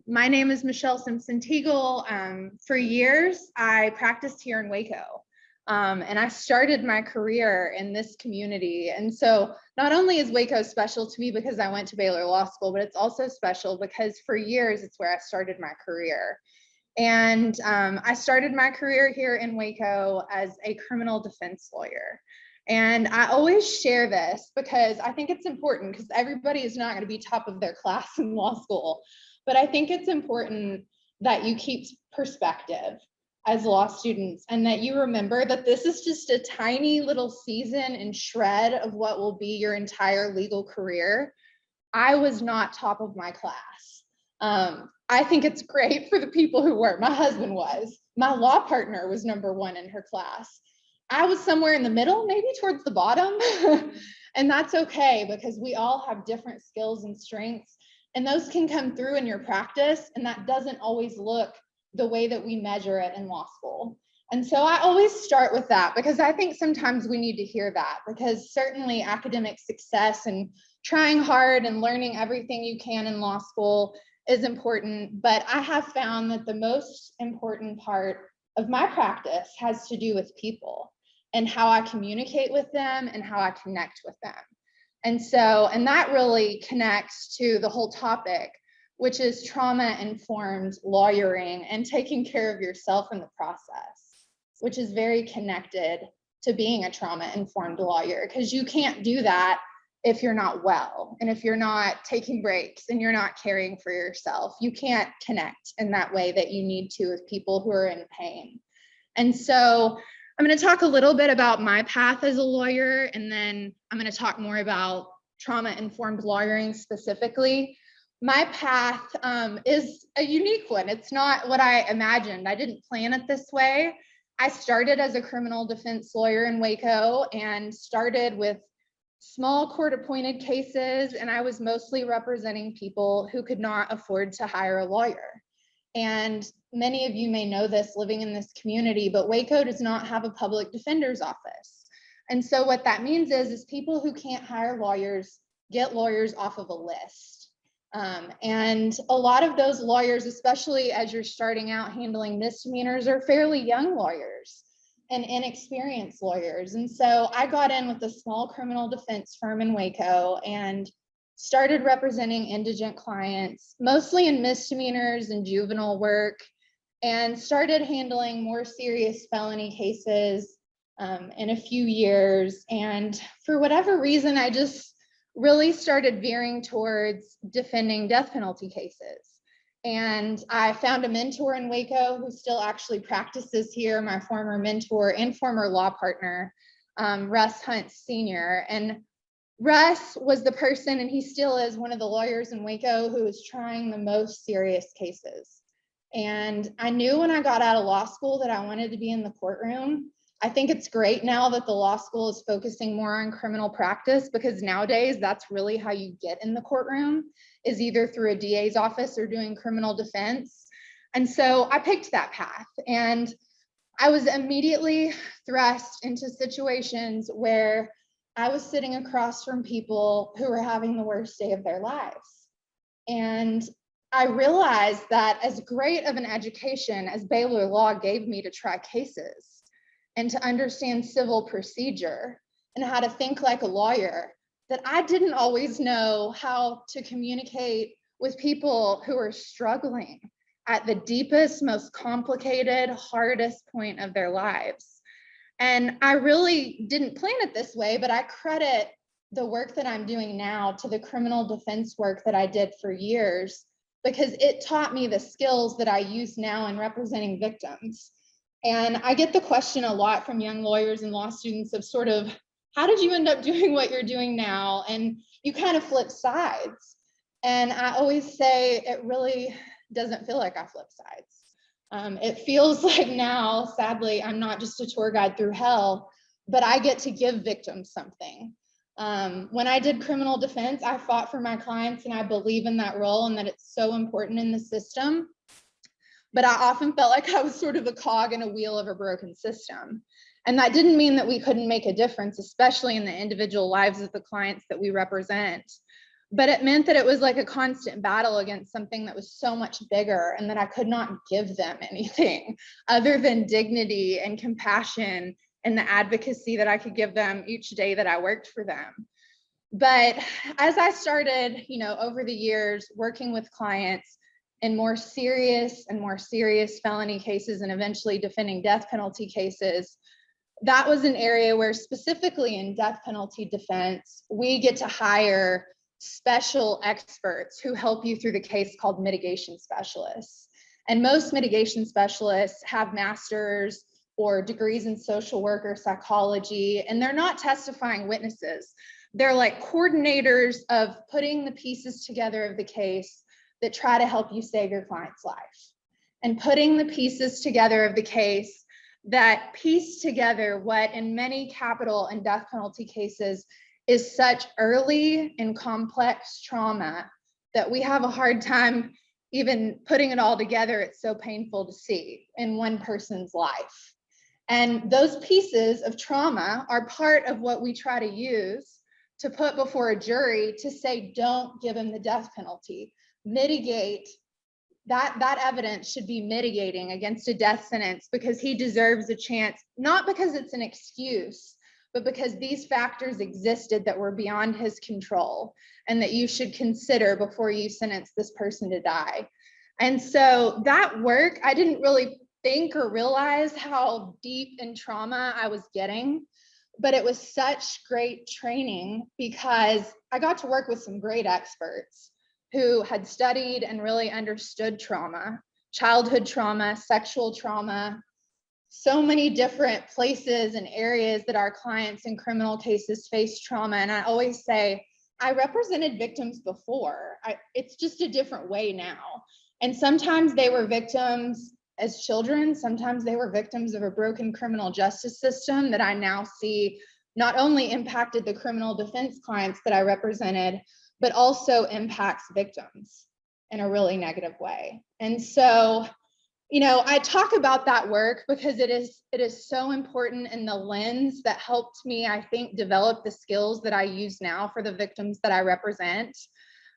My name is Michelle Simpson Tuegel. For years, I practiced here in Waco. And I started my career in this community. And so not only is Waco special to me because I went to Baylor Law School, but it's also special because for years, it's where I started my career. And I started my career here in Waco as a criminal defense lawyer. And I always share this because I think it's important because everybody is not going to be top of their class in law school. But I think it's important that you keep perspective as law students and that you remember that this is just a tiny little season and shred of what will be your entire legal career. I was not top of my class. I think it's great for the people who were. My husband was. My law partner was #1 in her class. I was somewhere in the middle, maybe towards the bottom. And that's okay because we all have different skills and strengths, and those can come through in your practice, and that doesn't always look the way that we measure it in law school. And so I always start with that because I think sometimes we need to hear that, because certainly academic success and trying hard and learning everything you can in law school is important. But I have found that the most important part of my practice has to do with people and how I communicate with them and how I connect with them. And that really connects to the whole topic, which is trauma-informed lawyering and taking care of yourself in the process, which is very connected to being a trauma-informed lawyer, because you can't do that if you're not well, and if you're not taking breaks and you're not caring for yourself. You can't connect in that way that you need to with people who are in pain. And so I'm going to talk a little bit about my path as a lawyer, and then I'm going to talk more about trauma-informed lawyering specifically. My path is a unique one. It's not what I imagined. I didn't plan it this way. I started as a criminal defense lawyer in Waco and started with small court-appointed cases, and I was mostly representing people who could not afford to hire a lawyer. And many of you may know this living in this community, but Waco does not have a public defender's office. And so what that means is people who can't hire lawyers get lawyers off of a list. And a lot of those lawyers, especially as you're starting out handling misdemeanors, are fairly young lawyers and inexperienced lawyers. And so I got in with a small criminal defense firm in Waco and started representing indigent clients, mostly in misdemeanors and juvenile work, and started handling more serious felony cases in a few years. And for whatever reason, I just really started veering towards defending death penalty cases. And I found a mentor in Waco who still actually practices here, my former mentor and former law partner, Russ Hunt Sr. And Russ was the person, and he still is one of the lawyers in Waco who is trying the most serious cases. And I knew when I got out of law school that I wanted to be in the courtroom. I think it's great now that the law school is focusing more on criminal practice, because nowadays that's really how you get in the courtroom, is either through a DA's office or doing criminal defense. And so I picked that path, and I was immediately thrust into situations where I was sitting across from people who were having the worst day of their lives. And I realized that as great of an education as Baylor Law gave me to try cases and to understand civil procedure and how to think like a lawyer, that I didn't always know how to communicate with people who are struggling at the deepest, most complicated, hardest point of their lives. And I really didn't plan it this way, but I credit the work that I'm doing now to the criminal defense work that I did for years, because it taught me the skills that I use now in representing victims. And I get the question a lot from young lawyers and law students of sort of, how did you end up doing what you're doing now? And you kind of flip sides. And I always say it really doesn't feel like I flip sides. It feels like now, sadly, I'm not just a tour guide through hell, but I get to give victims something. When I did criminal defense, I fought for my clients, and I believe in that role and that it's so important in the system. But I often felt like I was sort of a cog in a wheel of a broken system. And that didn't mean that we couldn't make a difference, especially in the individual lives of the clients that we represent. but it meant that it was like a constant battle against something that was so much bigger, and that I could not give them anything other than dignity and compassion and the advocacy that I could give them each day that I worked for them. But as I started, over the years working with clients in more serious felony cases and eventually defending death penalty cases, that was an area where, specifically in death penalty defense, we get to hire special experts who help you through the case, called mitigation specialists. And most mitigation specialists have masters or degrees in social work or psychology, and they're not testifying witnesses. They're like coordinators of putting the pieces together of the case that try to help you save your client's life, and putting the pieces together of the case that piece together what in many capital and death penalty cases is such early and complex trauma that we have a hard time even putting it all together. It's so painful to see in one person's life. And those pieces of trauma are part of what we try to use to put before a jury to say, don't give him the death penalty. Mitigate. That evidence should be mitigating against a death sentence, because he deserves a chance, not because it's an excuse, but because these factors existed that were beyond his control and that you should consider before you sentence this person to die. And so that work, I didn't really think or realize how deep in trauma I was getting, but it was such great training because I got to work with some great experts who had studied and really understood trauma, childhood trauma, sexual trauma, so many different places and areas that our clients in criminal cases face trauma. And I always say, I represented victims before. It's just a different way now. And sometimes they were victims as children, sometimes they were victims of a broken criminal justice system that I now see not only impacted the criminal defense clients that I represented, but also impacts victims in a really negative way. And so, I talk about that work because it is so important in the lens that helped me, I think, develop the skills that I use now for the victims that I represent.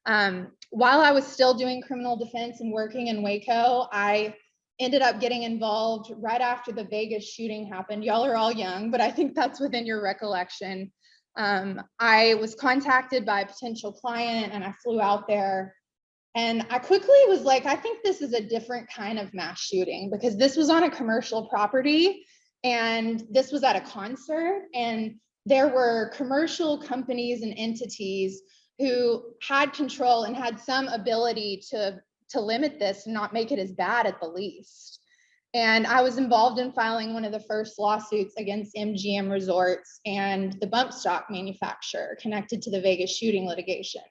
While I was still doing criminal defense and working in Waco, I ended up getting involved right after the Vegas shooting happened. Y'all are all young, but I think that's within your recollection. I was contacted by a potential client and I flew out there, and I quickly was like, I think this is a different kind of mass shooting, because this was on a commercial property and this was at a concert, and there were commercial companies and entities who had control and had some ability to limit this and not make it as bad at the least. And I was involved in filing one of the first lawsuits against MGM Resorts and the bump stock manufacturer connected to the Vegas shooting litigation.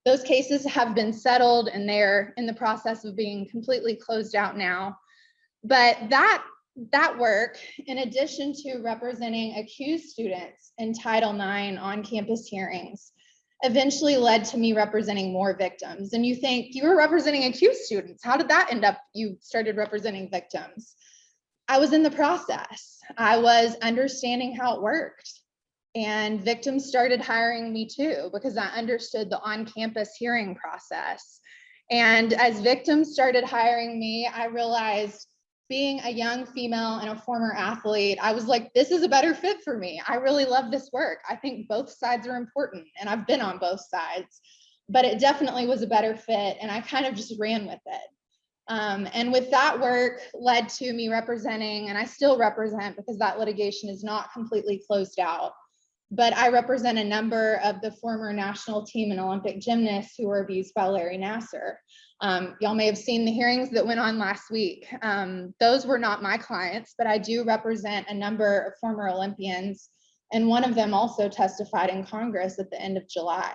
Those cases have been settled and they're in the process of being completely closed out now. But that work, in addition to representing accused students in Title IX on-campus hearings, eventually led to me representing more victims. And you think, you were representing accused students. How did that end up, you started representing victims? I was in the process. I was understanding how it worked. And victims started hiring me too, because I understood the on-campus hearing process. And as victims started hiring me, I realized, being a young female and a former athlete, I was like, this is a better fit for me. I really love this work. I think both sides are important, and I've been on both sides, but it definitely was a better fit, and I kind of just ran with it. And with that work led to me representing, and I still represent because that litigation is not completely closed out, but I represent a number of the former national team and Olympic gymnasts who were abused by Larry Nassar. Y'all may have seen the hearings that went on last week. Those were not my clients, but I do represent a number of former Olympians, and one of them also testified in Congress at the end of July.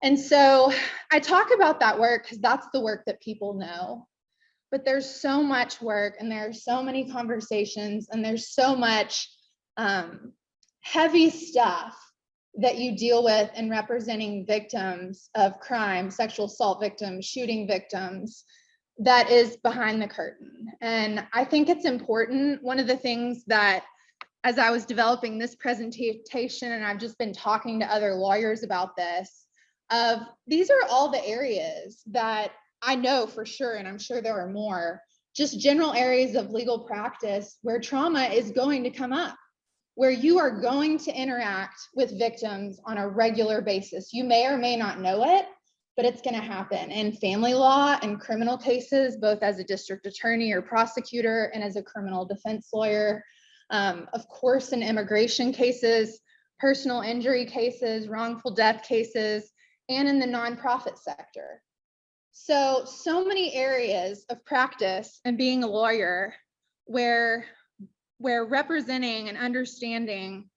And so I talk about that work because that's the work that people know. But there's so much work, and there are so many conversations, and there's so much heavy stuff that you deal with in representing victims of crime, sexual assault victims, shooting victims, that is behind the curtain. And I think it's important. One of the things that, as I was developing this presentation, and I've just been talking to other lawyers about this, of these are all the areas that I know for sure, and I'm sure there are more, just general areas of legal practice where trauma is going to come up, where you are going to interact with victims on a regular basis. You may or may not know it, but it's going to happen in family law and criminal cases, both as a district attorney or prosecutor and as a criminal defense lawyer. Of course, in immigration cases, personal injury cases, wrongful death cases, and in the nonprofit sector. So many areas of practice and being a lawyer where representing and understanding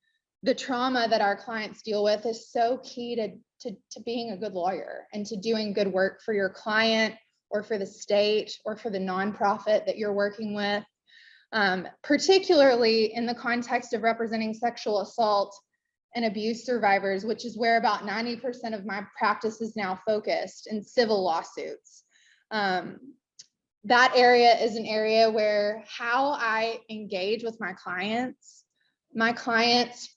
the trauma that our clients deal with is so key to being a good lawyer and to doing good work for your client or for the state or for the nonprofit that you're working with, particularly in the context of representing sexual assault and abuse survivors, which is where about 90% of my practice is now focused in civil lawsuits. That area is an area where how I engage with my clients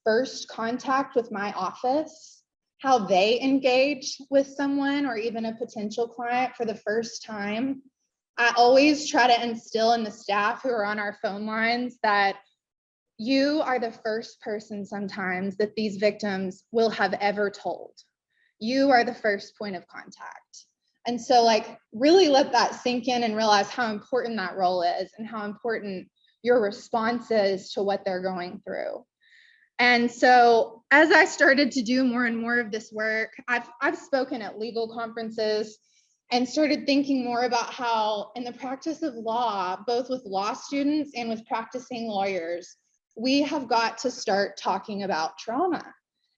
first contact with my office, how they engage with someone or even a potential client for the first time. I always try to instill in the staff who are on our phone lines that you are the first person sometimes that these victims will have ever told. You are the first point of contact. And so like really let that sink in and realize how important that role is and how important your response is to what they're going through. And so as I started to do more and more of this work, I've spoken at legal conferences and started thinking more about how in the practice of law, both with law students and with practicing lawyers, we have got to start talking about trauma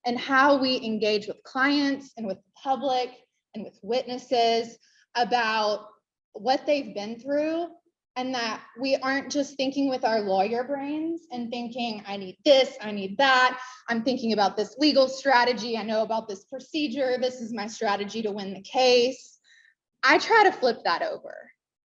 and how we engage with clients and with the public and with witnesses about what they've been through, and that we aren't just thinking with our lawyer brains and thinking, I need this, I need that. I'm thinking about this legal strategy. I know about this procedure. This is my strategy to win the case. I try to flip that over.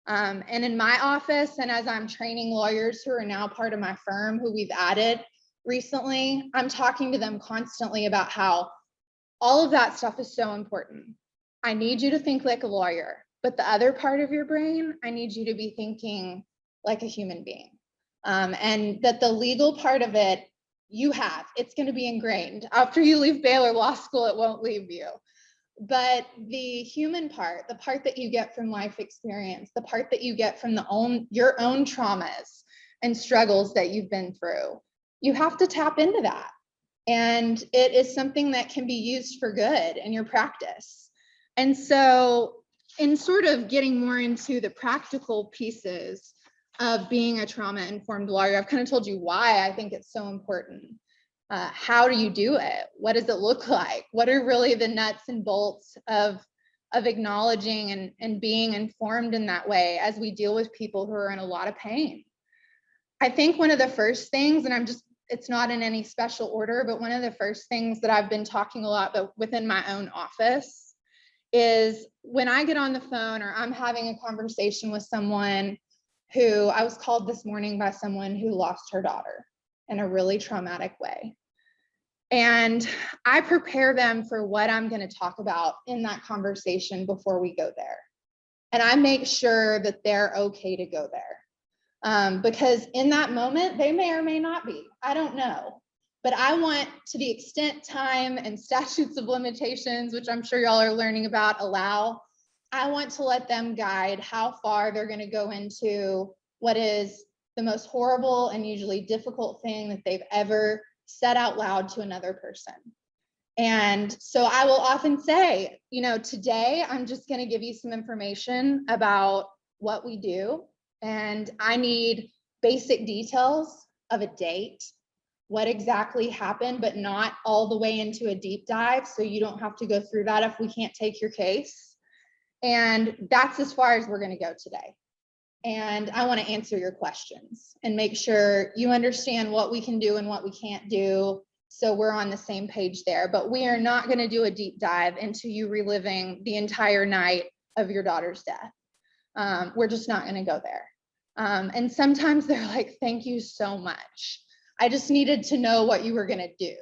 And in my office, and as I'm training lawyers who are now part of my firm, who we've added recently, I'm talking to them constantly about how all of that stuff is so important. I need you to think like a lawyer, but the other part of your brain, I need you to be thinking like a human being. And that the legal part of it, it's going to be ingrained. After you leave Baylor Law School, it won't leave you. But the human part, the part that you get from life experience, the part that you get from your own traumas and struggles that you've been through, you have to tap into that. And it is something that can be used for good in your practice. And so in sort of getting more into the practical pieces of being a trauma-informed lawyer, I've kind of told you why I think it's so important. How do you do it? What does it look like? What are really the nuts and bolts of acknowledging and being informed in that way as we deal with people who are in a lot of pain? I think one of the first things, and it's not in any special order, but one of the first things that I've been talking a lot about within my own office is when I get on the phone or I'm having a conversation with someone who I was called this morning by someone who lost her daughter in a really traumatic way. And I prepare them for what I'm going to talk about in that conversation before we go there. And I make sure that they're okay to go there. Because in that moment, they may or may not be. I don't know. But I want, to the extent time and statutes of limitations, which I'm sure y'all are learning about, allow, I want to let them guide how far they're going to go into what is the most horrible and usually difficult thing that they've ever said out loud to another person. And so I will often say, today I'm just going to give you some information about what we do. And I need basic details of a date, what exactly happened, but not all the way into a deep dive. So you don't have to go through that if we can't take your case. And that's as far as we're going to go today. And I want to answer your questions and make sure you understand what we can do and what we can't do. So we're on the same page there, but we are not going to do a deep dive into you reliving the entire night of your daughter's death. We're just not going to go there. And sometimes they're like, thank you so much. I just needed to know what you were going to do.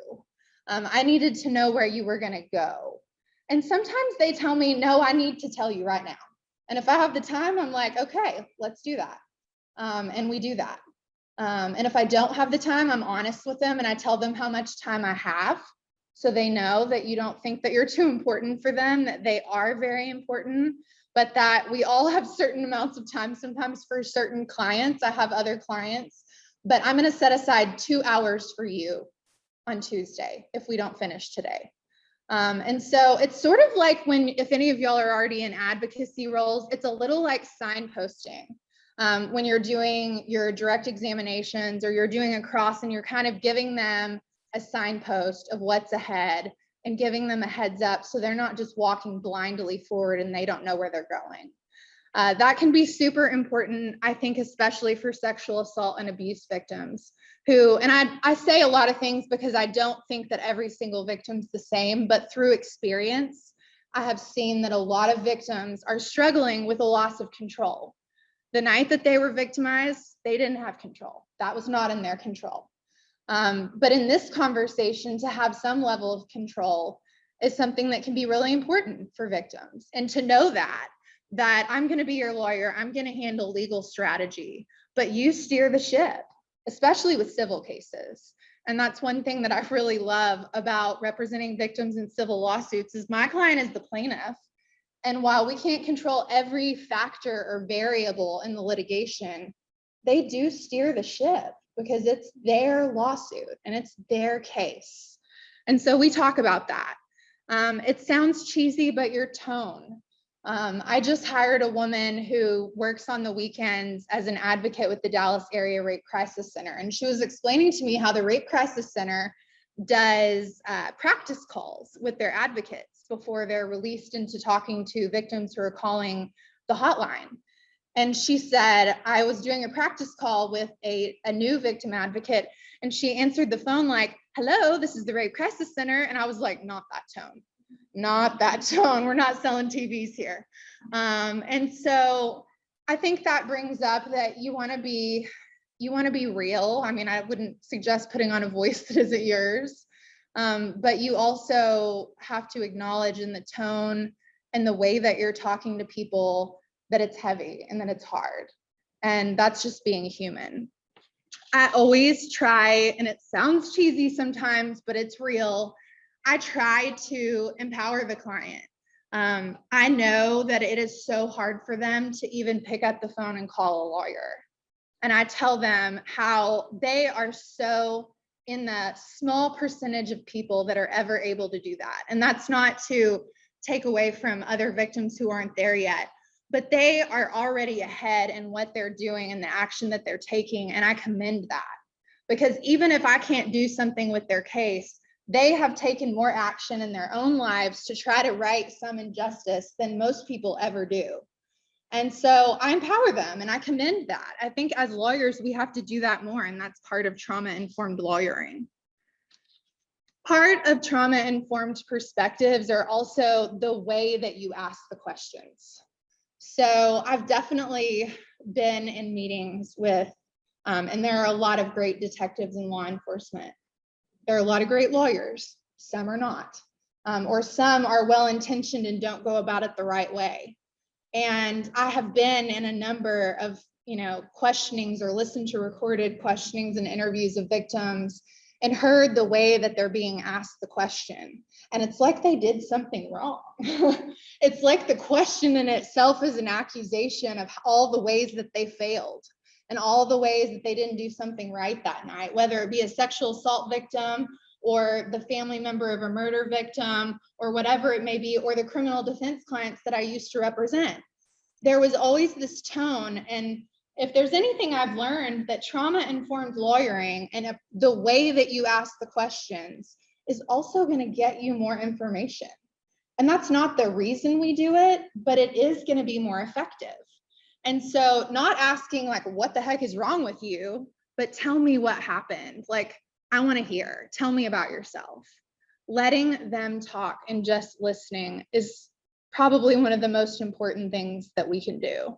I needed to know where you were going to go. And sometimes they tell me, no, I need to tell you right now. And if I have the time, I'm like, okay, let's do that. And we do that. And if I don't have the time, I'm honest with them and I tell them how much time I have. So they know that you don't think that you're too important for them, that they are very important, but that we all have certain amounts of time. Sometimes for certain clients, I have other clients, but I'm going to set aside 2 hours for you on Tuesday if we don't finish today. And so it's sort of like if any of y'all are already in advocacy roles, it's a little like signposting. When you're doing your direct examinations or you're doing a cross and you're kind of giving them a signpost of what's ahead and giving them a heads up so they're not just walking blindly forward and they don't know where they're going. That can be super important, I think, especially for sexual assault and abuse victims who, and I say a lot of things because I don't think that every single victim's the same, but through experience, I have seen that a lot of victims are struggling with a loss of control. The night that they were victimized, they didn't have control. That was not in their control. But in this conversation, to have some level of control is something that can be really important for victims. And to know that I'm going to be your lawyer, I'm going to handle legal strategy, but you steer the ship, especially with civil cases. And that's one thing that I really love about representing victims in civil lawsuits is my client is the plaintiff. And while we can't control every factor or variable in the litigation, they do steer the ship because it's their lawsuit and it's their case. And so we talk about that. It sounds cheesy, but your tone. I just hired a woman who works on the weekends as an advocate with the Dallas Area Rape Crisis Center. And she was explaining to me how the Rape Crisis Center does practice calls with their advocates before they're released into talking to victims who are calling the hotline. And she said, I was doing a practice call with a new victim advocate, and she answered the phone like, hello, this is the Rape Crisis Center. And I was like, not that tone, not that tone. We're not selling TVs here. And so I think that brings up that you want to be real. I mean, I wouldn't suggest putting on a voice that isn't yours, but you also have to acknowledge in the tone and the way that you're talking to people that it's heavy and that it's hard. And that's just being human. I always try, and it sounds cheesy sometimes, but it's real. I try to empower the client. I know that it is so hard for them to even pick up the phone and call a lawyer. And I tell them how they are so in the small percentage of people that are ever able to do that. And that's not to take away from other victims who aren't there yet, but they are already ahead in what they're doing and the action that they're taking. And I commend that, because even if I can't do something with their case, they have taken more action in their own lives to try to right some injustice than most people ever do. And so I empower them and I commend that. I think as lawyers, we have to do that more. And that's part of trauma-informed lawyering. Part of trauma-informed perspectives are also the way that you ask the questions. So I've definitely been in meetings with, and there are a lot of great detectives in law enforcement. There are a lot of great lawyers, some are not, or some are well-intentioned and don't go about it the right way. And I have been in a number of, questionings or listened to recorded questionings and interviews of victims and heard the way that they're being asked the question. And it's like they did something wrong. It's like the question in itself is an accusation of all the ways that they failed and all the ways that they didn't do something right that night, whether it be a sexual assault victim or the family member of a murder victim or whatever it may be, or the criminal defense clients that I used to represent. There was always this tone. And if there's anything I've learned, that trauma-informed lawyering and the way that you ask the questions is also going to get you more information. And that's not the reason we do it, but it is going to be more effective. And so not asking like, what the heck is wrong with you, but tell me what happened. Like, I want to hear, tell me about yourself. Letting them talk and just listening is probably one of the most important things that we can do.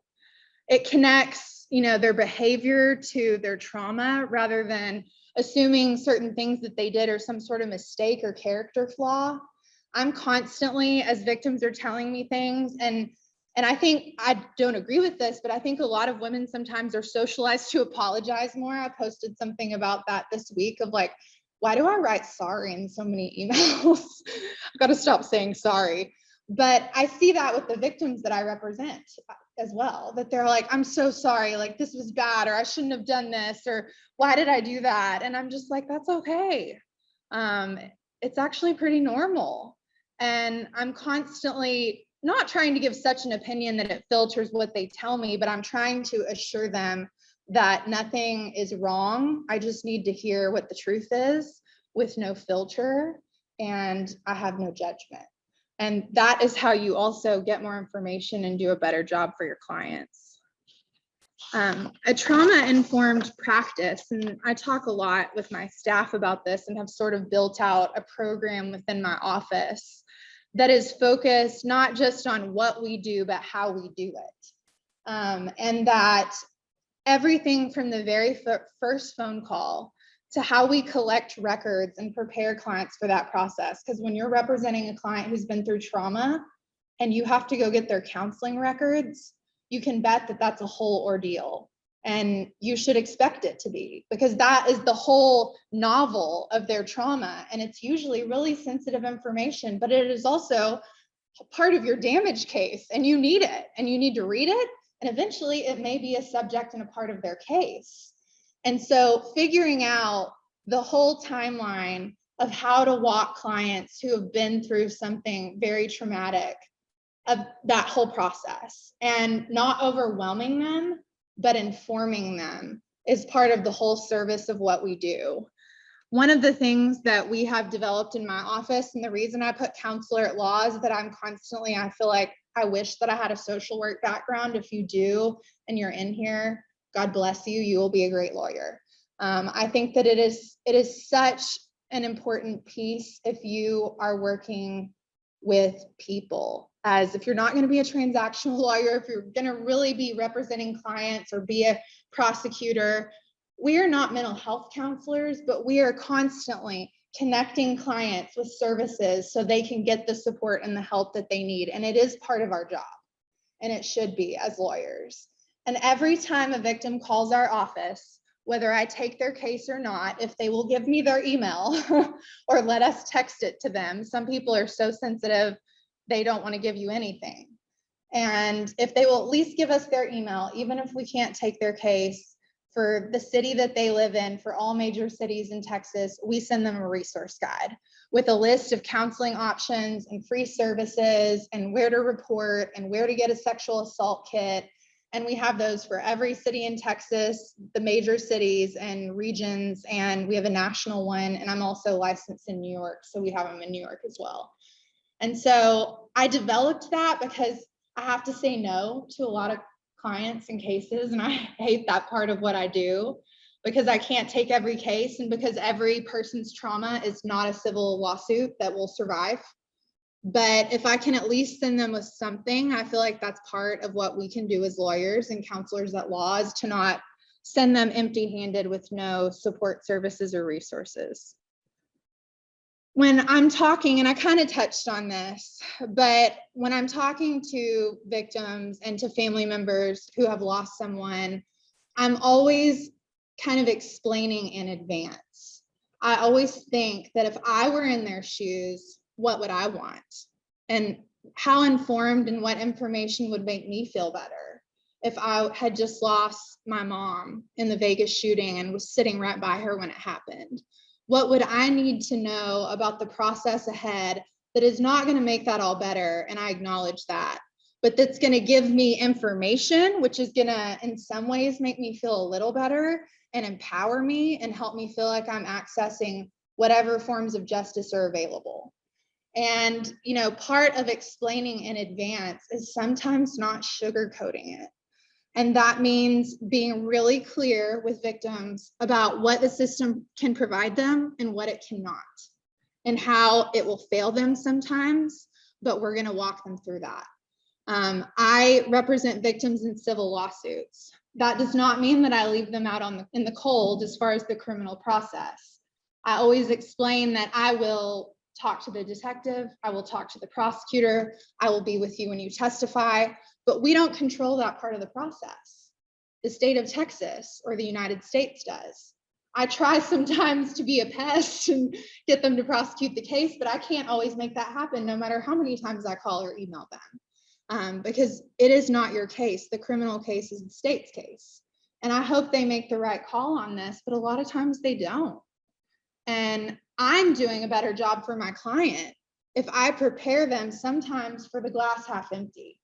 It connects, their behavior to their trauma rather than assuming certain things that they did are some sort of mistake or character flaw. I'm constantly, as victims are telling me things, and I think I don't agree with this, but I think a lot of women sometimes are socialized to apologize more. I posted something about that this week of like, why do I write sorry in so many emails? I've got to stop saying sorry. But I see that with the victims that I represent as well, that they're like, I'm so sorry, like this was bad, or I shouldn't have done this, or why did I do that? And I'm just like, that's okay. It's actually pretty normal. And I'm constantly not trying to give such an opinion that it filters what they tell me, but I'm trying to assure them that nothing is wrong. I just need to hear what the truth is with no filter, and I have no judgment. And that is how you also get more information and do a better job for your clients. A trauma-informed practice, and I talk a lot with my staff about this and have sort of built out a program within my office that is focused not just on what we do, but how we do it. And that everything from the very first phone call to how we collect records and prepare clients for that process. Because when you're representing a client who's been through trauma and you have to go get their counseling records, you can bet that that's a whole ordeal. And you should expect it to be, because that is the whole novel of their trauma. And it's usually really sensitive information, but it is also part of your damage case, and you need it, and you need to read it. And eventually it may be a subject and a part of their case. And so figuring out the whole timeline of how to walk clients who have been through something very traumatic, of that whole process, and not overwhelming them, but informing them, is part of the whole service of what we do. One of the things that we have developed in my office, and the reason I put counselor at law, is that I'm constantly, I feel like I wish that I had a social work background. If you do and you're in here, God bless you, you will be a great lawyer. I think that it is such an important piece if you are working with people, as if you're not going to be a transactional lawyer, if you're going to really be representing clients or be a prosecutor. We are not mental health counselors, but we are constantly connecting clients with services so they can get the support and the help that they need. And it is part of our job, and it should be as lawyers. And every time a victim calls our office, whether I take their case or not, if they will give me their email or let us text it to them. Some people are so sensitive, they don't want to give you anything. And if they will at least give us their email, even if we can't take their case, for the city that they live in, for all major cities in Texas, we send them a resource guide with a list of counseling options and free services and where to report and where to get a sexual assault kit. And we have those for every city in Texas, the major cities and regions, and we have a national one. And I'm also licensed in New York, so we have them in New York as well. And so I developed that because I have to say no to a lot of clients and cases, and I hate that part of what I do, because I can't take every case, and because every person's trauma is not a civil lawsuit that will survive. But if I can at least send them with something, I feel like that's part of what we can do as lawyers and counselors at law, is to not send them empty-handed with no support services or resources. When I'm talking, and I kind of touched on this, but when I'm talking to victims and to family members who have lost someone, I'm always kind of explaining in advance. I always think that if I were in their shoes, what would I want? And how informed and what information would make me feel better? If I had just lost my mom in the Vegas shooting and was sitting right by her when it happened, what would I need to know about the process ahead that is not going to make that all better? And I acknowledge that, but that's going to give me information, which is going to, in some ways, make me feel a little better and empower me and help me feel like I'm accessing whatever forms of justice are available. And, you know, part of explaining in advance is sometimes not sugarcoating it. And that means being really clear with victims about what the system can provide them and what it cannot, and how it will fail them sometimes, but we're going to walk them through that. I represent victims in civil lawsuits. That does not mean that I leave them out in the cold as far as the criminal process. I always explain that I will talk to the detective, I will talk to the prosecutor, I will be with you when you testify, but we don't control that part of the process. The state of Texas or the United States does. I try sometimes to be a pest and get them to prosecute the case, but I can't always make that happen no matter how many times I call or email them, because it is not your case. The criminal case is the state's case. And I hope they make the right call on this, but a lot of times they don't. And I'm doing a better job for my client if I prepare them sometimes for the glass half empty.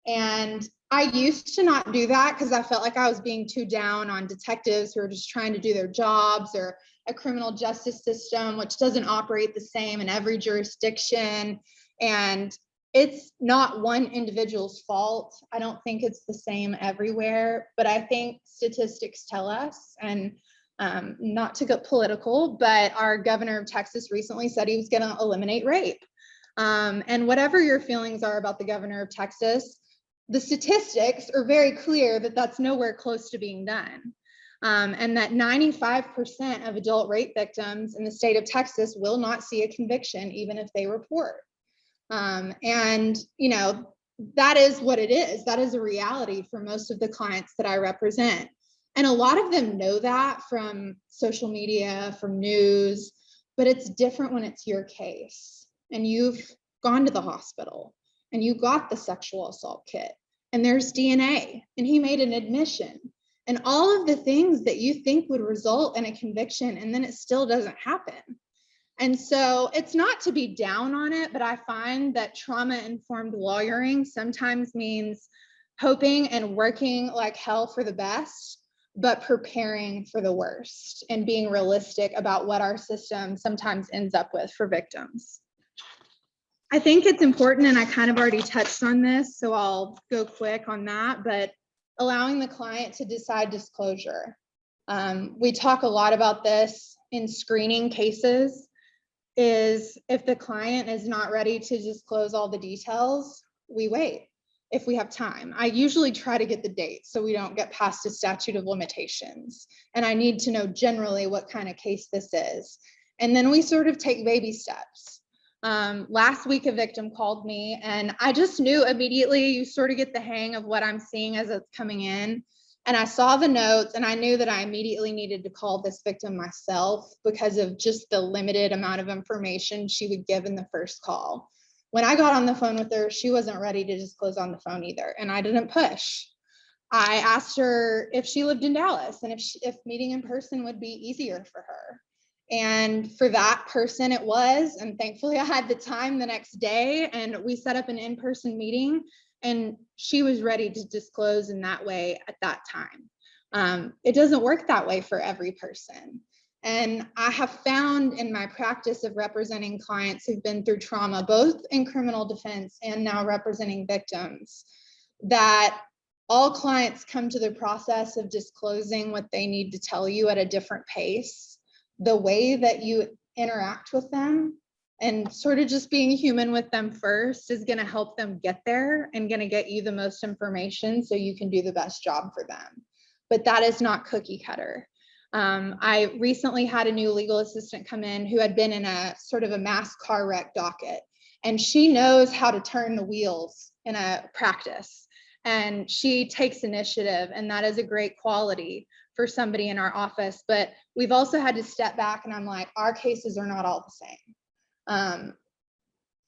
And I used to not do that because I felt like I was being too down on detectives who are just trying to do their jobs, or a criminal justice system which doesn't operate the same in every jurisdiction. And it's not one individual's fault. I don't think it's the same everywhere, but I think statistics tell us, and not to get political, but our governor of Texas recently said he was going to eliminate rape. And whatever your feelings are about the governor of Texas, the statistics are very clear that that's nowhere close to being done. And that 95% of adult rape victims in the state of Texas will not see a conviction, even if they report. And, you know, that is what it is. That is a reality for most of the clients that I represent. And a lot of them know that from social media, from news, but it's different when it's your case and you've gone to the hospital and you got the sexual assault kit and there's DNA and he made an admission and all of the things that you think would result in a conviction, and then it still doesn't happen. And so it's not to be down on it, but I find that trauma-informed lawyering sometimes means hoping and working like hell for the best, but preparing for the worst and being realistic about what our system sometimes ends up with for victims. I think it's important, and I kind of already touched on this, so I'll go quick on that, but allowing the client to decide disclosure. We talk a lot about this in screening cases, is if the client is not ready to disclose all the details, we wait if we have time. I usually try to get the date so we don't get past a statute of limitations. And I need to know generally what kind of case this is. And then we sort of take baby steps. Last week, a victim called me and I just knew immediately, you sort of get the hang of what I'm seeing as it's coming in. And I saw the notes and I knew that I immediately needed to call this victim myself because of just the limited amount of information she would give in the first call. When I got on the phone with her, she wasn't ready to disclose on the phone either, and I didn't push. I asked her if she lived in Dallas and if meeting in person would be easier for her. And for that person, it was. And thankfully, I had the time the next day, and we set up an in-person meeting, and she was ready to disclose in that way at that time. It doesn't work that way for every person. And I have found in my practice of representing clients who've been through trauma, both in criminal defense and now representing victims, that all clients come to the process of disclosing what they need to tell you at a different pace. The way that you interact with them and sort of just being human with them first is going to help them get there and going to get you the most information so you can do the best job for them. But that is not cookie cutter. I recently had a new legal assistant come in who had been in a sort of a mass car wreck docket, and she knows how to turn the wheels in a practice, and she takes initiative, and that is a great quality for somebody in our office. But we've also had to step back, and I'm like, our cases are not all the same.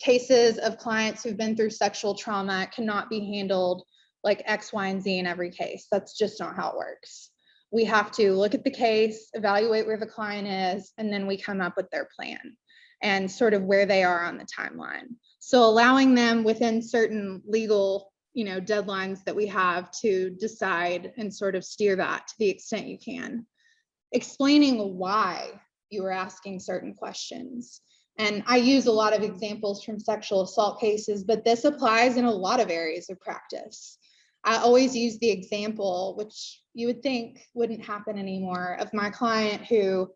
Cases of clients who've been through sexual trauma cannot be handled like X, Y, and Z in every case. That's just not how it works. We have to look at the case, evaluate where the client is, and then we come up with their plan and sort of where they are on the timeline. So allowing them within certain legal, deadlines that we have to decide and sort of steer that to the extent you can. Explaining why you are asking certain questions. And I use a lot of examples from sexual assault cases, but this applies in a lot of areas of practice. I always use the example, which you would think wouldn't happen anymore, of my client who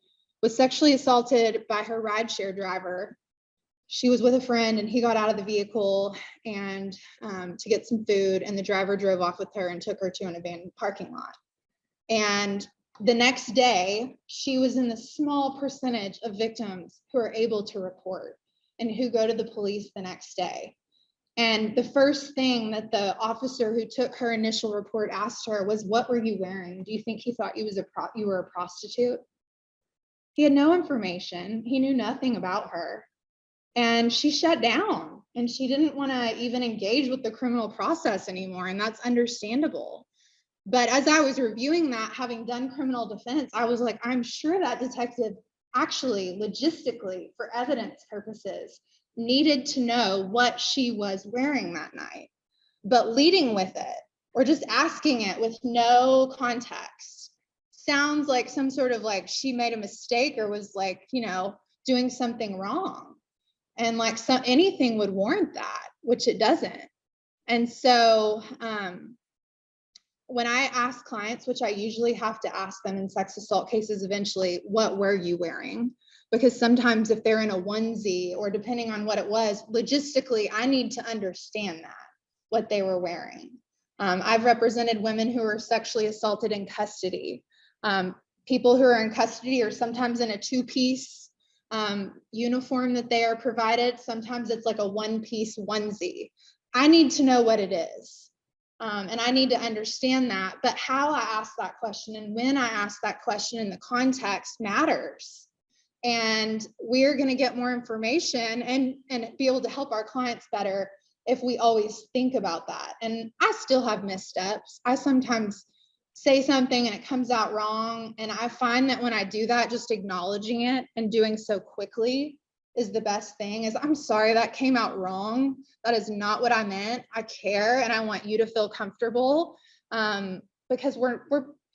was sexually assaulted by her rideshare driver. She was with a friend and he got out of the vehicle and to get some food, and the driver drove off with her and took her to an abandoned parking lot. And the next day, she was in the small percentage of victims who are able to report. and who go to the police the next day. And the first thing that the officer who took her initial report asked her was, what were you wearing? Do you think he thought you were a prostitute? He had no information. He knew nothing about her. And she shut down, and she didn't want to even engage with the criminal process anymore. And that's understandable. But as I was reviewing that, having done criminal defense, I was like, I'm sure that detective actually logistically, for evidence purposes, needed to know what she was wearing that night. But leading with it, or just asking it with no context, sounds like some sort of like she made a mistake or was like, doing something wrong. And like anything would warrant that, which it doesn't. And so when I ask clients, which I usually have to ask them in sex assault cases eventually, what were you wearing? Because sometimes if they're in a onesie, or depending on what it was, logistically, I need to understand that, what they were wearing. I've represented women who were sexually assaulted in custody. People who are in custody are sometimes in a two-piece uniform that they are provided. Sometimes it's like a one-piece onesie. I need to know what it is. And I need to understand that, but how I ask that question and when I ask that question in the context matters. And we're going to get more information and be able to help our clients better if we always think about that. And I still have missteps. I sometimes say something and it comes out wrong. And I find that when I do that, just acknowledging it and doing so quickly is the best thing. Is I'm sorry that came out wrong. That is not what I meant. I care and I want you to feel comfortable, because we're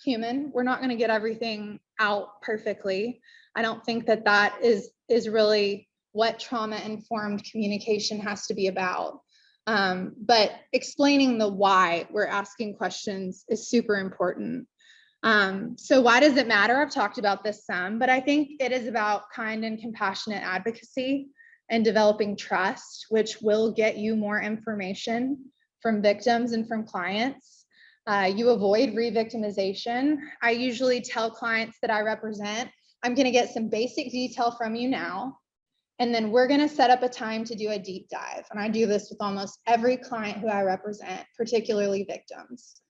human. We're not going to get everything out perfectly. I don't think that is really what trauma-informed communication has to be about. But explaining the why we're asking questions is super important. So why does it matter? I've talked about this some, but I think it is about kind and compassionate advocacy and developing trust, which will get you more information from victims and from clients. You avoid re-victimization. I usually tell clients that I represent, I'm going to get some basic detail from you now, and then we're going to set up a time to do a deep dive. And I do this with almost every client who I represent, particularly victims.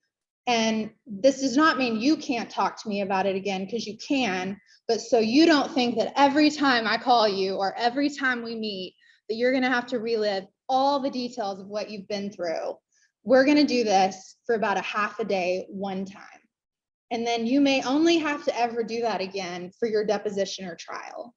And this does not mean you can't talk to me about it again, because you can, but so you don't think that every time I call you or every time we meet that you're going to have to relive all the details of what you've been through. We're going to do this for about a half a day, one time. And then you may only have to ever do that again for your deposition or trial.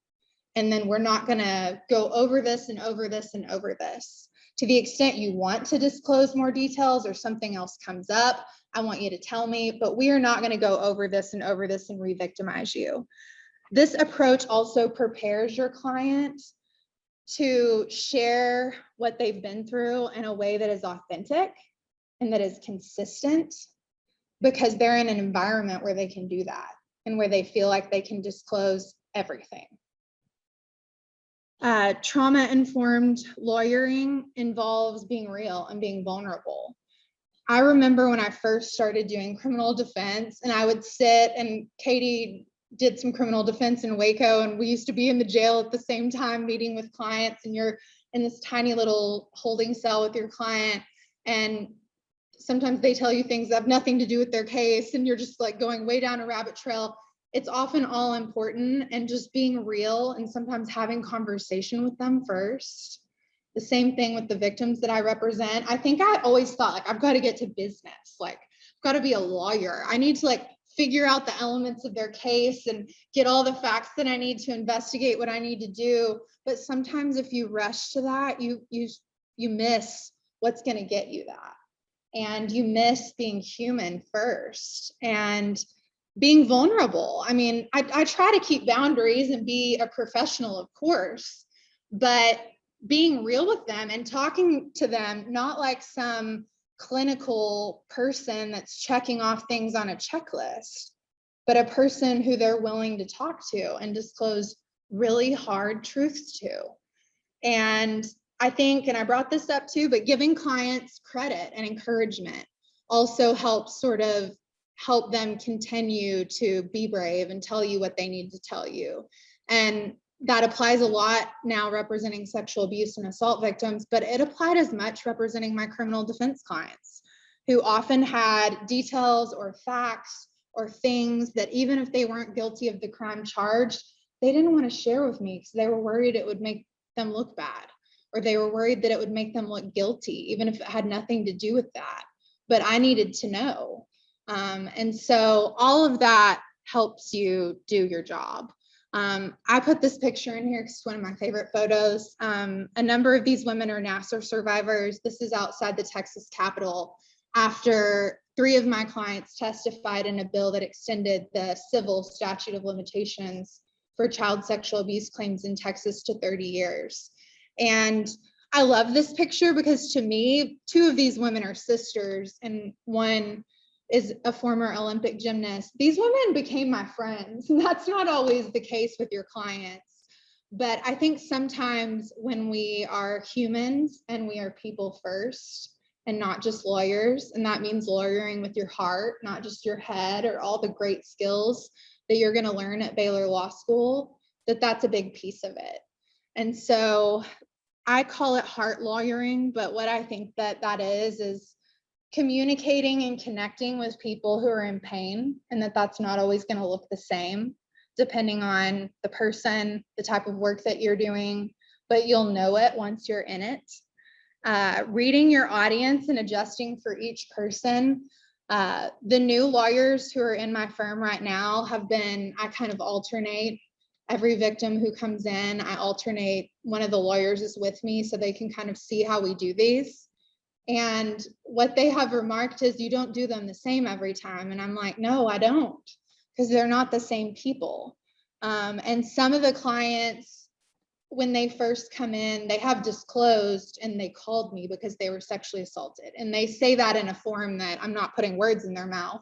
And then we're not going to go over this and over this and over this. To the extent you want to disclose more details or something else comes up, I want you to tell me, but we are not going to go over this and re-victimize you. This approach also prepares your client to share what they've been through in a way that is authentic and that is consistent, because they're in an environment where they can do that and where they feel like they can disclose everything. Trauma-informed lawyering involves being real and being vulnerable. I remember when I first started doing criminal defense, and I would sit, and Katie did some criminal defense in Waco, and we used to be in the jail at the same time meeting with clients, and you're in this tiny little holding cell with your client, and sometimes they tell you things that have nothing to do with their case, and you're just like going way down a rabbit trail. It's often all important, and just being real and sometimes having conversation with them first. The same thing with the victims that I represent. I think I always thought, like, I've got to get to business. Like, I've got to be a lawyer. I need to like figure out the elements of their case and get all the facts that I need to investigate what I need to do. But sometimes if you rush to that, you miss what's going to get you that. And you miss being human first and being vulnerable. I mean, I try to keep boundaries and be a professional, of course, but being real with them and talking to them, not like some clinical person that's checking off things on a checklist, but a person who they're willing to talk to and disclose really hard truths to. And I think, and I brought this up too, but giving clients credit and encouragement also helps sort of help them continue to be brave and tell you what they need to tell you. And that applies a lot now representing sexual abuse and assault victims, but it applied as much representing my criminal defense clients who often had details or facts or things that even if they weren't guilty of the crime charged, they didn't want to share with me because they were worried it would make them look bad, or they were worried that it would make them look guilty, even if it had nothing to do with that. But I needed to know. And so all of that helps you do your job. I put this picture in here because it's one of my favorite photos. A number of these women are Nassar survivors. This is outside the Texas Capitol after 3 of my clients testified in a bill that extended the civil statute of limitations for child sexual abuse claims in Texas to 30 years. And I love this picture because to me, 2 of these women are sisters and one is a former Olympic gymnast. These women became my friends. And that's not always the case with your clients. But I think sometimes when we are humans and we are people first and not just lawyers, and that means lawyering with your heart, not just your head or all the great skills that you're going to learn at Baylor Law School, that's a big piece of it. And so I call it heart lawyering, but what I think that is communicating and connecting with people who are in pain, and that's not always going to look the same depending on the person, the type of work that you're doing, but you'll know it once you're in it. Reading your audience and adjusting for each person. The new lawyers who are in my firm right now I kind of alternate. Every victim who comes in, I alternate. One of the lawyers is with me so they can kind of see how we do these. And what they have remarked is you don't do them the same every time. And I'm like, no, I don't, because they're not the same people. And some of the clients, when they first come in, they have disclosed and they called me because they were sexually assaulted. And they say that in a form that I'm not putting words in their mouth,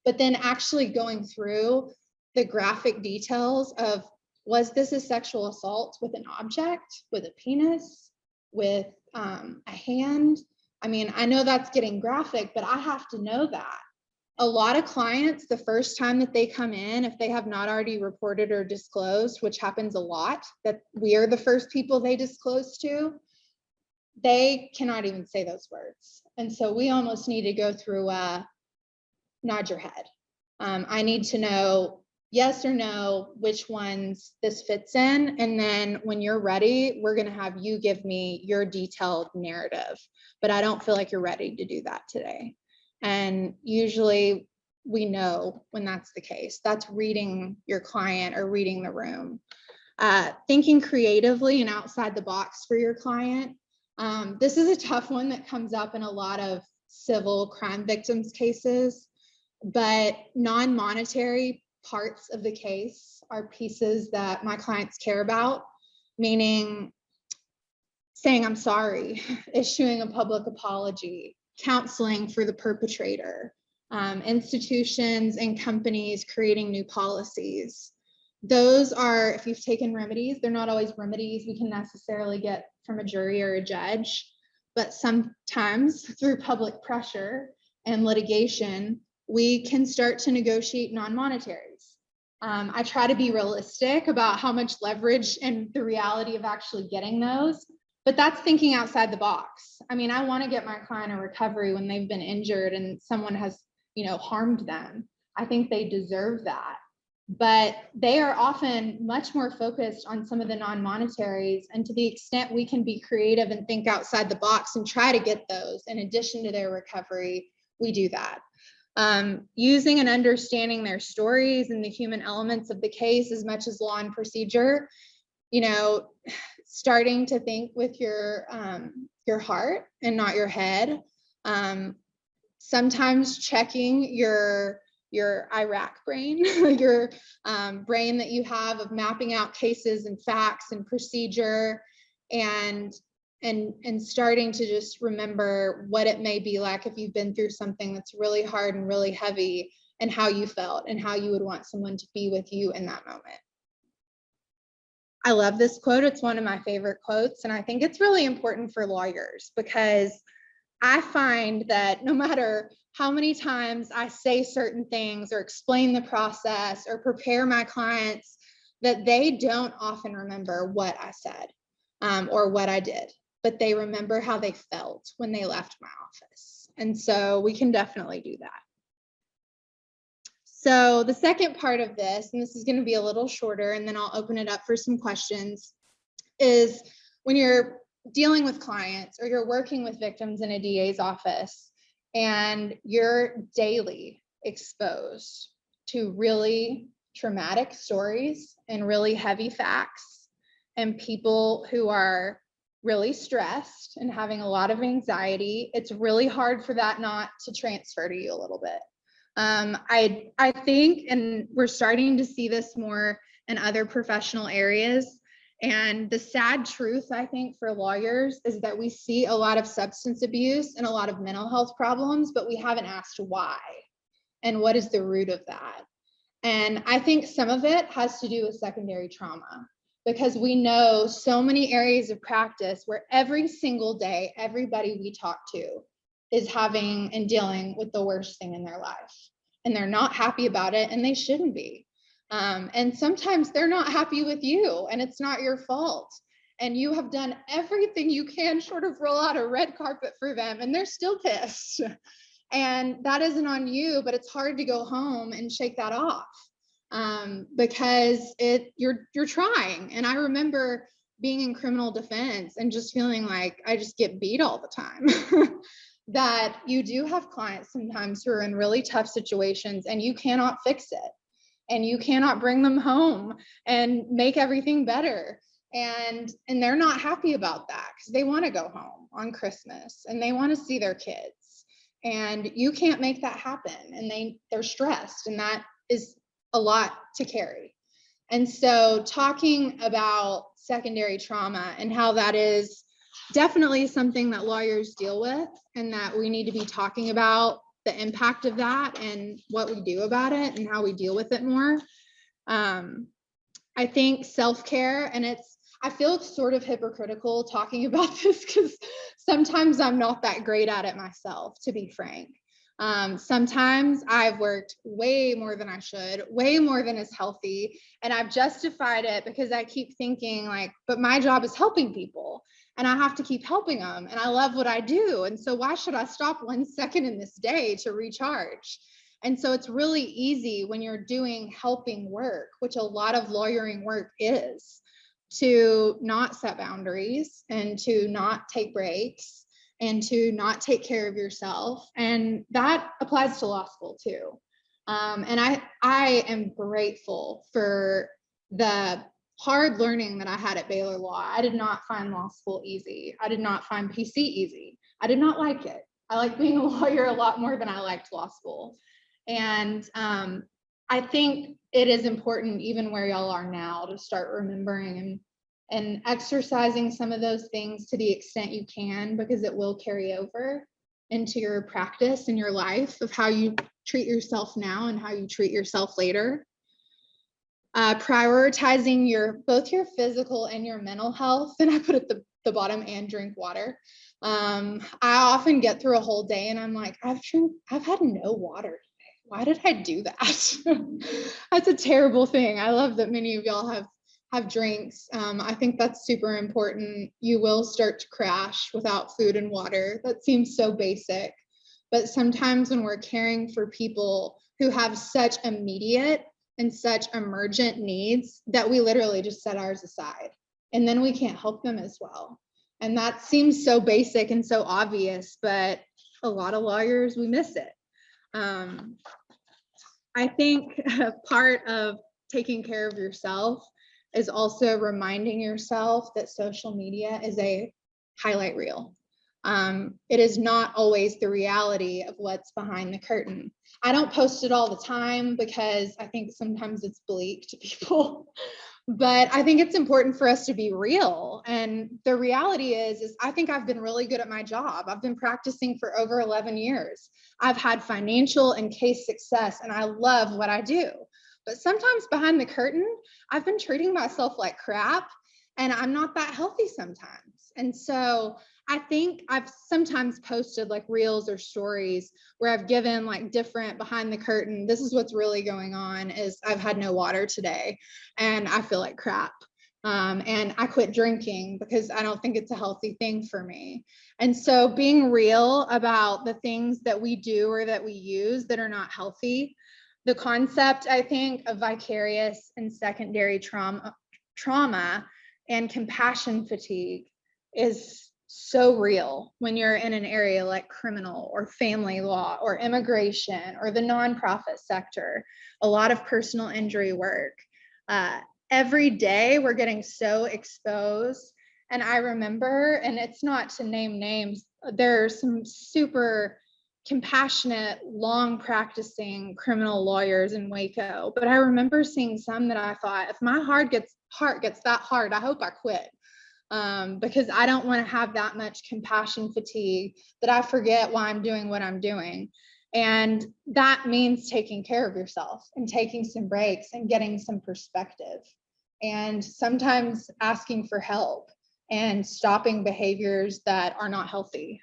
but then actually going through the graphic details of, was this a sexual assault with an object, with a penis, with a hand? I mean, I know that's getting graphic, but I have to know that. A lot of clients, the first time that they come in, if they have not already reported or disclosed, which happens a lot, that we are the first people they disclose to, they cannot even say those words. And so we almost need to go through nod your head. I need to know yes or no, which ones this fits in. And then when you're ready, we're going to have you give me your detailed narrative. But I don't feel like you're ready to do that today. And usually we know when that's the case. That's reading your client or reading the room. Thinking creatively and outside the box for your client. This is a tough one that comes up in a lot of civil crime victims cases, but non-monetary parts of the case are pieces that my clients care about, meaning saying I'm sorry, issuing a public apology, counseling for the perpetrator, institutions and companies creating new policies. Those are, if you've taken remedies, they're not always remedies we can necessarily get from a jury or a judge, but sometimes through public pressure and litigation, we can start to negotiate non-monetaries. I try to be realistic about how much leverage and the reality of actually getting those, but that's thinking outside the box. I mean, I want to get my client a recovery when they've been injured and someone has, harmed them. I think they deserve that, but they are often much more focused on some of the non-monetaries, and to the extent we can be creative and think outside the box and try to get those in addition to their recovery, we do that. Using and understanding their stories and the human elements of the case as much as law and procedure, starting to think with your heart and not your head. Sometimes checking your Iraq brain, your brain that you have of mapping out cases and facts and procedure, and starting to just remember what it may be like if you've been through something that's really hard and really heavy, and how you felt and how you would want someone to be with you in that moment. I love this quote. It's one of my favorite quotes, and I think it's really important for lawyers because I find that no matter how many times I say certain things or explain the process or prepare my clients that they don't often remember what I said or what I did, but they remember how they felt when they left my office. And so we can definitely do that. So the second part of this, and this is going to be a little shorter, and then I'll open it up for some questions, is when you're dealing with clients or you're working with victims in a DA's office and you're daily exposed to really traumatic stories and really heavy facts and people who are really stressed and having a lot of anxiety, it's really hard for that not to transfer to you a little bit. I think, and we're starting to see this more in other professional areas. And the sad truth, I think, for lawyers is that we see a lot of substance abuse and a lot of mental health problems, but we haven't asked why and what is the root of that. And I think some of it has to do with secondary trauma, because we know so many areas of practice where every single day, everybody we talk to is having and dealing with the worst thing in their life. And they're not happy about it, and they shouldn't be. And sometimes they're not happy with you, and it's not your fault. And you have done everything you can short of roll out a red carpet for them, and they're still pissed. And that isn't on you, but it's hard to go home and shake that off because you're trying. And I remember being in criminal defense and just feeling like I just get beat all the time. That you do have clients sometimes who are in really tough situations and you cannot fix it. And you cannot bring them home and make everything better. And they're not happy about that because they want to go home on Christmas and they want to see their kids. And you can't make that happen. And they're stressed, and that is a lot to carry. And so talking about secondary trauma and how that is definitely something that lawyers deal with, and that we need to be talking about the impact of that and what we do about it and how we deal with it more. I think self-care, and I feel sort of hypocritical talking about this because sometimes I'm not that great at it myself, to be frank. Sometimes I've worked way more than I should, way more than is healthy. And I've justified it because I keep thinking like, but my job is helping people and I have to keep helping them. And I love what I do. And so why should I stop 1 second in this day to recharge? And so it's really easy when you're doing helping work, which a lot of lawyering work is, to not set boundaries and to not take breaks and to not take care of yourself. And that applies to law school too. And I am grateful for the hard learning that I had at Baylor Law. I did not find law school easy. I did not find PC easy. I did not like it. I like being a lawyer a lot more than I liked law school. And I think it is important, even where y'all are now, to start remembering and exercising some of those things to the extent you can, because it will carry over into your practice and your life of how you treat yourself now and how you treat yourself later. Prioritizing both your physical and your mental health. And I put at the bottom, and drink water. I often get through a whole day and I'm like, I've had no water today. Why did I do that? That's a terrible thing. I love that many of y'all have drinks. I think that's super important. You will start to crash without food and water. That seems so basic. But sometimes when we're caring for people who have such immediate and such emergent needs, that we literally just set ours aside, and then we can't help them as well. And that seems so basic and so obvious, but a lot of lawyers, we miss it. I think part of taking care of yourself is also reminding yourself that social media is a highlight reel. It is not always the reality of what's behind the curtain. I don't post it all the time because I think sometimes it's bleak to people, but I think it's important for us to be real. And the reality is I think I've been really good at my job. I've been practicing for over 11 years. I've had financial and case success, and I love what I do. But sometimes behind the curtain, I've been treating myself like crap, and I'm not that healthy sometimes. And so I think I've sometimes posted like reels or stories where I've given like different behind the curtain. This is what's really going on is I've had no water today and I feel like crap. And I quit drinking because I don't think it's a healthy thing for me. And so being real about the things that we do or that we use that are not healthy, the concept, I think, of vicarious and secondary trauma and compassion fatigue is so real when you're in an area like criminal or family law or immigration or the nonprofit sector, a lot of personal injury work. Every day we're getting so exposed. And I remember, and it's not to name names, there are some super compassionate, long practicing criminal lawyers in Waco. But I remember seeing some that I thought, if my heart gets that hard, I hope I quit. Because I don't want to have that much compassion fatigue that I forget why I'm doing what I'm doing. And that means taking care of yourself and taking some breaks and getting some perspective. And sometimes asking for help and stopping behaviors that are not healthy.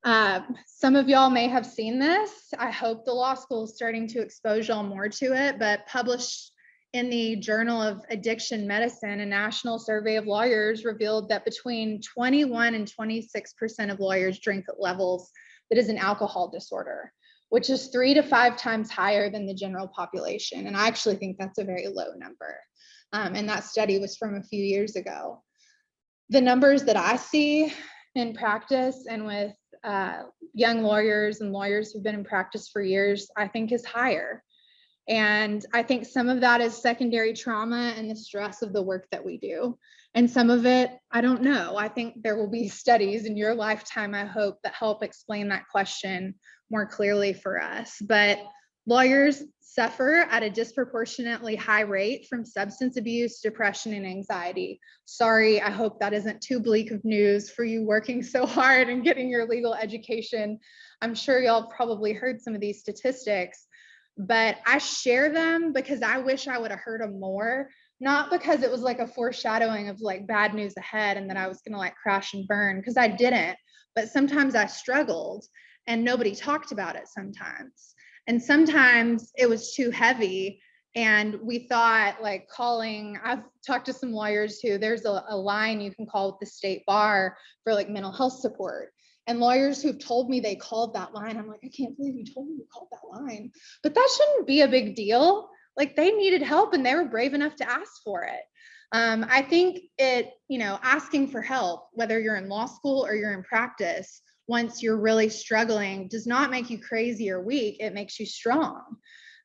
Some of y'all may have seen this. I hope the law school is starting to expose y'all more to it, but published in the Journal of Addiction Medicine, a national survey of lawyers revealed that between 21 and 26% of lawyers drink at levels that is an alcohol disorder, which is 3 to 5 times higher than the general population. And I actually think that's a very low number. And that study was from a few years ago. The numbers that I see in practice and with young lawyers and lawyers who've been in practice for years, I think is higher. And I think some of that is secondary trauma and the stress of the work that we do. And some of it, I don't know. I think there will be studies in your lifetime, I hope, that help explain that question more clearly for us. But lawyers suffer at a disproportionately high rate from substance abuse, depression, and anxiety. Sorry, I hope that isn't too bleak of news for you working so hard and getting your legal education. I'm sure y'all probably heard some of these statistics, but I share them because I wish I would have heard them more, not because it was like a foreshadowing of like bad news ahead and that I was gonna like crash and burn, because I didn't, but sometimes I struggled and nobody talked about it sometimes. And sometimes it was too heavy. And we thought like calling, I've talked to some lawyers who there's a line you can call with the state bar for like mental health support. And lawyers who've told me they called that line, I'm like, I can't believe you told me you called that line. But that shouldn't be a big deal. Like they needed help and they were brave enough to ask for it. I think asking for help, whether you're in law school or you're in practice, once you're really struggling, does not make you crazy or weak. It makes you strong.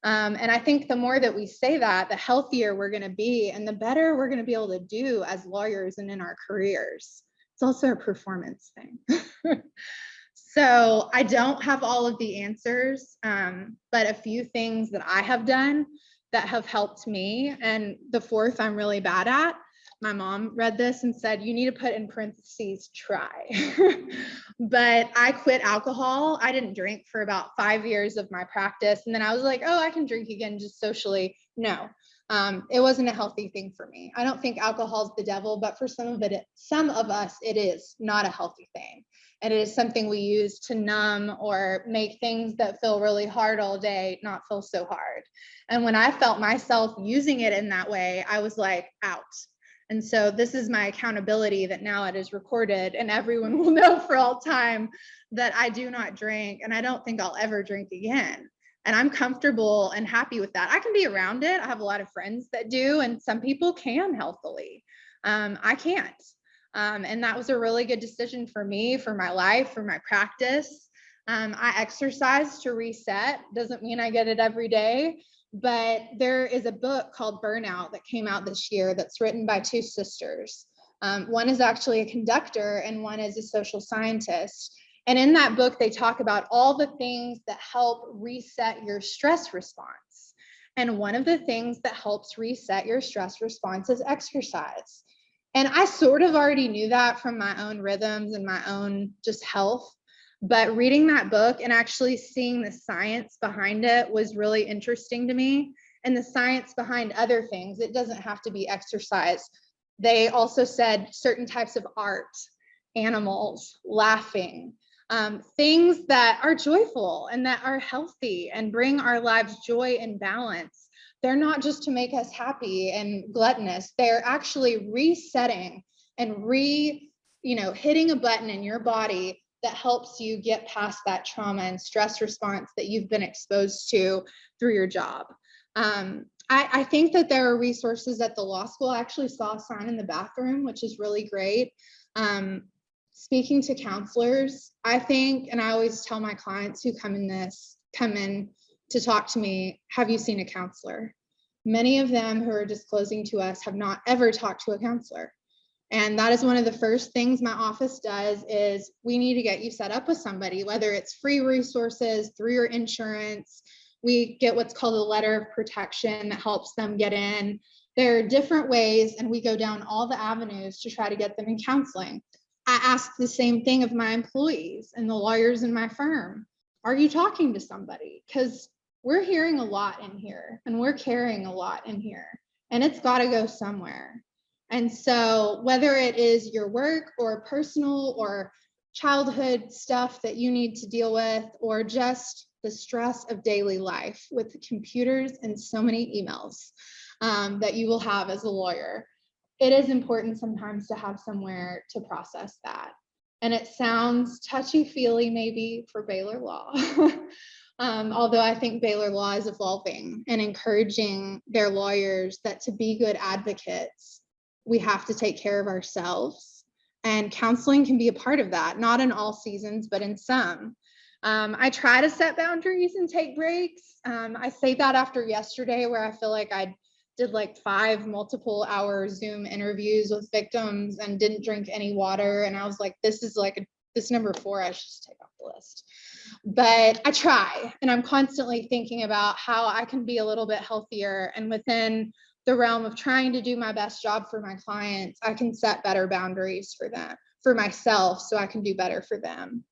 And I think the more that we say that, the healthier we're going to be and the better we're going to be able to do as lawyers and in our careers. It's also a performance thing. So I don't have all of the answers, but a few things that I have done that have helped me. And the fourth I'm really bad at. My mom read this and said, you need to put in parentheses, try. But I quit alcohol. I didn't drink for about 5 years of my practice. And then I was like, oh, I can drink again just socially. No, it wasn't a healthy thing for me. I don't think alcohol is the devil, but for some of us, it is not a healthy thing. And it is something we use to numb or make things that feel really hard all day not feel so hard. And when I felt myself using it in that way, I was like, out. And so this is my accountability that now it is recorded and everyone will know for all time that I do not drink and I don't think I'll ever drink again. And I'm comfortable and happy with that. I can be around it. I have a lot of friends that do, and some people can healthily. I can't. And that was a really good decision for me, for my life, for my practice. I exercise to reset. Doesn't mean I get it every day. But there is a book called Burnout that came out this year that's written by two sisters. One is actually a conductor and one is a social scientist. And in that book, they talk about all the things that help reset your stress response. And one of the things that helps reset your stress response is exercise. And I sort of already knew that from my own rhythms and my own just health. But reading that book and actually seeing the science behind it was really interesting to me. And the science behind other things, it doesn't have to be exercise. They also said certain types of art animals, laughing, things that are joyful and that are healthy and bring our lives joy and balance. They're not just to make us happy and gluttonous. They're actually resetting and hitting a button in your body that helps you get past that trauma and stress response that you've been exposed to through your job. I think that there are resources at the law school. I actually saw a sign in the bathroom, which is really great. Speaking to counselors, I think, and I always tell my clients who come in to talk to me, have you seen a counselor? Many of them who are disclosing to us have not ever talked to a counselor. And that is one of the first things my office does is we need to get you set up with somebody, whether it's free resources through your insurance. We get what's called a letter of protection that helps them get in. There are different ways, and we go down all the avenues to try to get them in counseling. I ask the same thing of my employees and the lawyers in my firm. Are you talking to somebody? Because we're hearing a lot in here and we're carrying a lot in here, and it's got to go somewhere. And so whether it is your work or personal or childhood stuff that you need to deal with, or just the stress of daily life with computers and so many emails that you will have as a lawyer, it is important sometimes to have somewhere to process that. And it sounds touchy-feely maybe for Baylor Law, although I think Baylor Law is evolving and encouraging their lawyers that to be good advocates, we have to take care of ourselves. And counseling can be a part of that, not in all seasons, but in some. I try to set boundaries and take breaks. I say that after yesterday, where I feel like I did like 5 multiple-hour Zoom interviews with victims and didn't drink any water. And I was like, this number 4, I should just take off the list. But I try, and I'm constantly thinking about how I can be a little bit healthier, and within the realm of trying to do my best job for my clients, I can set better boundaries for them, for myself, so I can do better for them.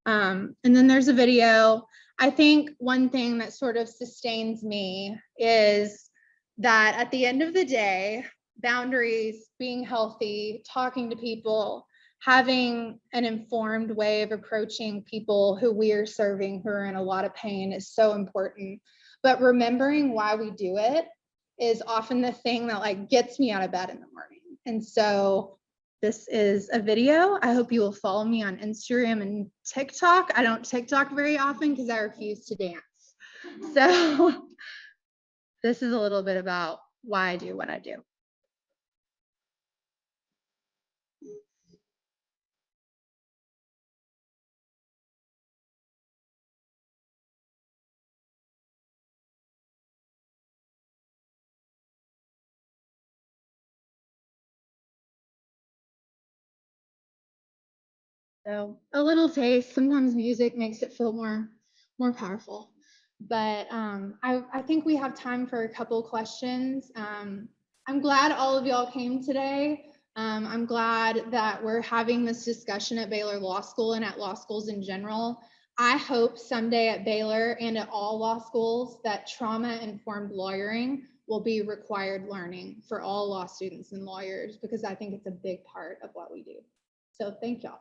And then there's a video. I think one thing that sort of sustains me is that at the end of the day, boundaries, being healthy, talking to people, having an informed way of approaching people who we are serving who are in a lot of pain is so important. But remembering why we do it is often the thing that like gets me out of bed in the morning. And so this is a video. I hope you will follow me on Instagram and TikTok. I don't TikTok very often because I refuse to dance. So this is a little bit about why I do what I do. So a little taste. Sometimes music makes it feel more powerful. But I think we have time for a couple questions. I'm glad all of y'all came today. I'm glad that we're having this discussion at Baylor Law School and at law schools in general. I hope someday at Baylor and at all law schools that trauma-informed lawyering will be required learning for all law students and lawyers, because I think it's a big part of what we do. So thank y'all.